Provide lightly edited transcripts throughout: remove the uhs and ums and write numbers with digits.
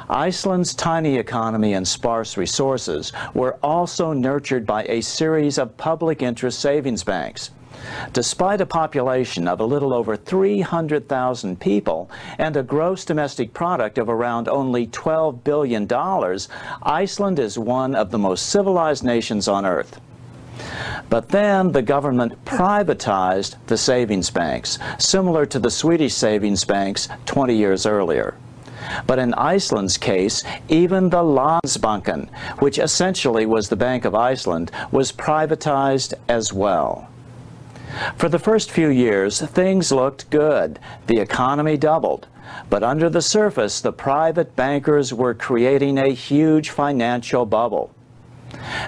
Iceland's tiny economy and sparse resources were also nurtured by a series of public interest savings banks. Despite a population of a little over 300,000 people and a gross domestic product of around only $12 billion, Iceland is one of the most civilized nations on earth. But then the government privatized the savings banks, similar to the Swedish savings banks 20 years earlier. But in Iceland's case, even the Landsbanken, which essentially was the Bank of Iceland, was privatized as well. For the first few years, things looked good. The economy doubled. But under the surface, the private bankers were creating a huge financial bubble.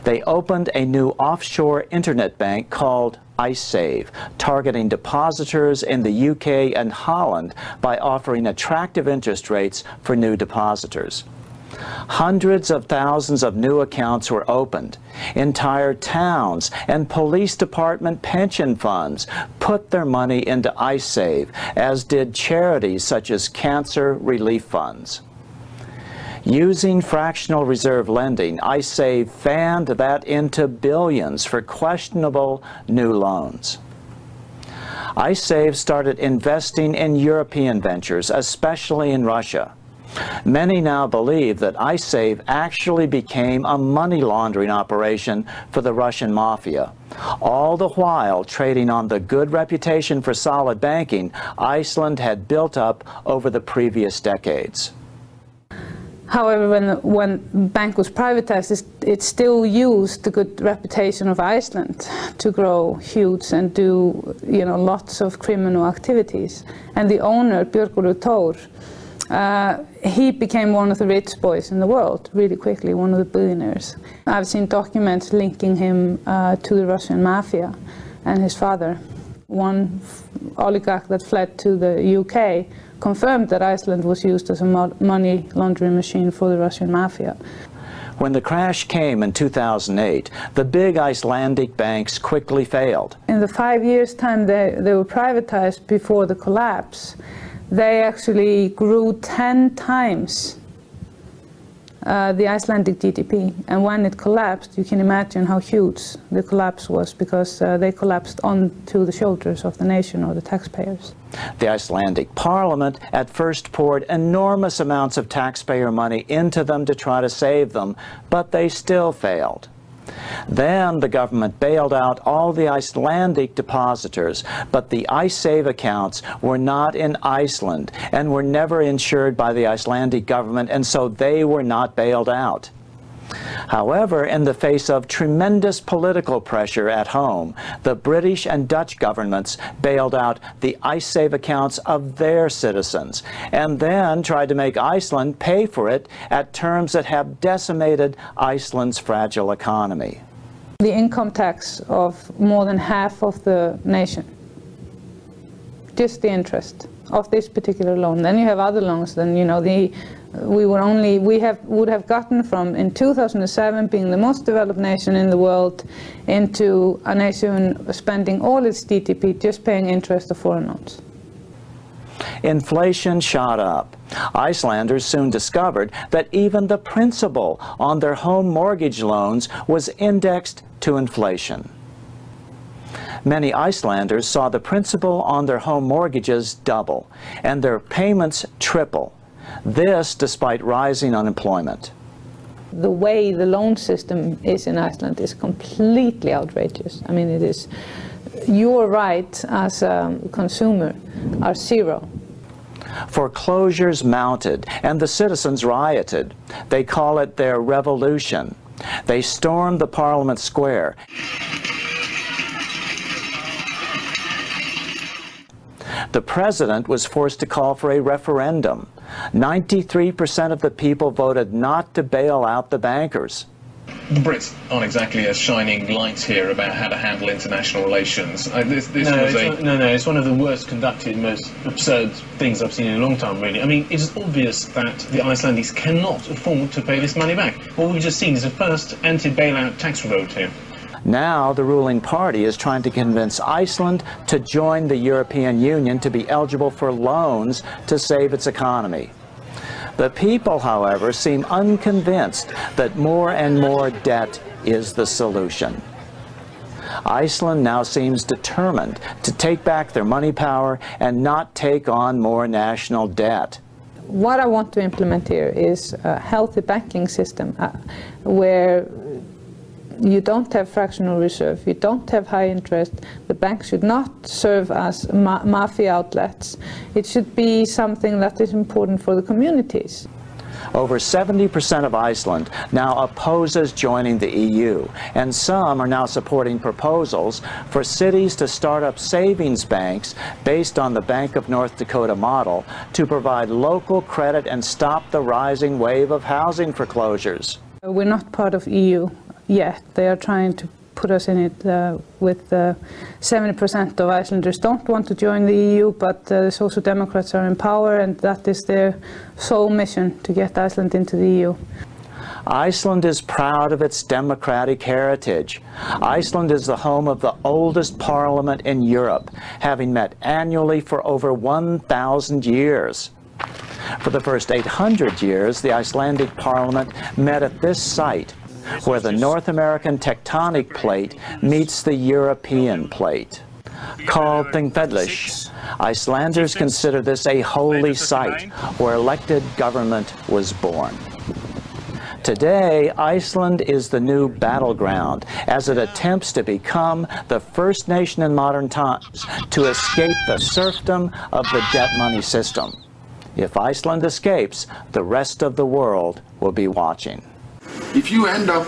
They opened a new offshore internet bank called IceSave, targeting depositors in the UK and Holland by offering attractive interest rates for new depositors. Hundreds of thousands of new accounts were opened. Entire towns and police department pension funds put their money into IceSave, as did charities such as cancer relief funds. Using fractional reserve lending, IceSave fanned that into billions for questionable new loans. IceSave started investing in European ventures, especially in Russia. Many now believe that IceSave actually became a money laundering operation for the Russian mafia. All the while trading on the good reputation for solid banking Iceland had built up over the previous decades. However, when the bank was privatized, it still used the good reputation of Iceland to grow huge and do, lots of criminal activities. And the owner, Björgólfur Thor, he became one of the rich boys in the world really quickly, one of the billionaires. I've seen documents linking him to the Russian mafia and his father. One oligarch that fled to the UK confirmed that Iceland was used as a money laundering machine for the Russian mafia. When the crash came in 2008, the big Icelandic banks quickly failed. In the 5 years' time they were privatized before the collapse, they actually grew 10 times the Icelandic GDP. And when it collapsed, you can imagine how huge the collapse was, because they collapsed onto the shoulders of the nation or the taxpayers. The Icelandic parliament at first poured enormous amounts of taxpayer money into them to try to save them, but they still failed. Then the government bailed out all the Icelandic depositors, but the IceSave accounts were not in Iceland and were never insured by the Icelandic government, and so they were not bailed out. However, in the face of tremendous political pressure at home, the British and Dutch governments bailed out the IceSave accounts of their citizens, and then tried to make Iceland pay for it at terms that have decimated Iceland's fragile economy. The income tax of more than half of the nation, just the interest of this particular loan. Then you have other loans, then we would have gotten from, in 2007, being the most developed nation in the world, into a nation spending all its GDP just paying interest of foreign loans. Inflation shot up. Icelanders soon discovered that even the principal on their home mortgage loans was indexed to inflation. Many Icelanders saw the principal on their home mortgages double and their payments triple. This despite rising unemployment. The way the loan system is in Iceland is completely outrageous. I mean, it is, your rights as a consumer are zero. Foreclosures mounted and the citizens rioted. They call it their revolution. They stormed the Parliament Square. The president was forced to call for a referendum. 93% of the people voted not to bail out the bankers. The Brits aren't exactly as shining lights here about how to handle international relations. No, it's one of the worst conducted, most absurd things I've seen in a long time, really. I mean, it's obvious that the Icelanders cannot afford to pay this money back. What we've just seen is a first anti-bailout tax revolt here. Now the ruling party is trying to convince Iceland to join the European Union to be eligible for loans to save its economy. The people, however, seem unconvinced that more and more debt is the solution. Iceland now seems determined to take back their money power and not take on more national debt. What I want to implement here is a healthy banking system where you don't have fractional reserve, you don't have high interest. The banks should not serve as mafia outlets. It should be something that is important for the communities. Over 70% of Iceland now opposes joining the EU, and some are now supporting proposals for cities to start up savings banks based on the Bank of North Dakota model to provide local credit and stop the rising wave of housing foreclosures. We're not part of EU yet. They are trying to put us in it with 70% of Icelanders don't want to join the EU, but the Social Democrats are in power, and that is their sole mission, to get Iceland into the EU. Iceland is proud of its democratic heritage. Iceland is the home of the oldest parliament in Europe, having met annually for over 1,000 years. For the first 800 years, the Icelandic parliament met at this site, where the North American tectonic plate meets the European plate. Called Þingvellir, Icelanders consider this a holy site where elected government was born. Today, Iceland is the new battleground as it attempts to become the first nation in modern times to escape the serfdom of the debt money system. If Iceland escapes, the rest of the world will be watching. If you end up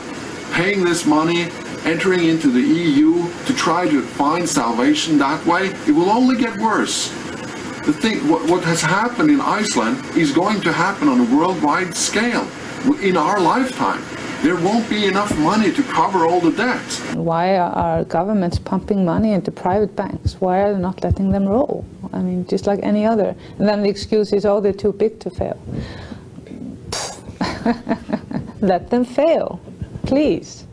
paying this money, entering into the EU to try to find salvation that way, it will only get worse. What has happened in Iceland is going to happen on a worldwide scale in our lifetime. There won't be enough money to cover all the debts. Why are governments pumping money into private banks? Why are they not letting them roll? I mean, just like any other. And then the excuse is, oh, they're too big to fail. Let them fail, please.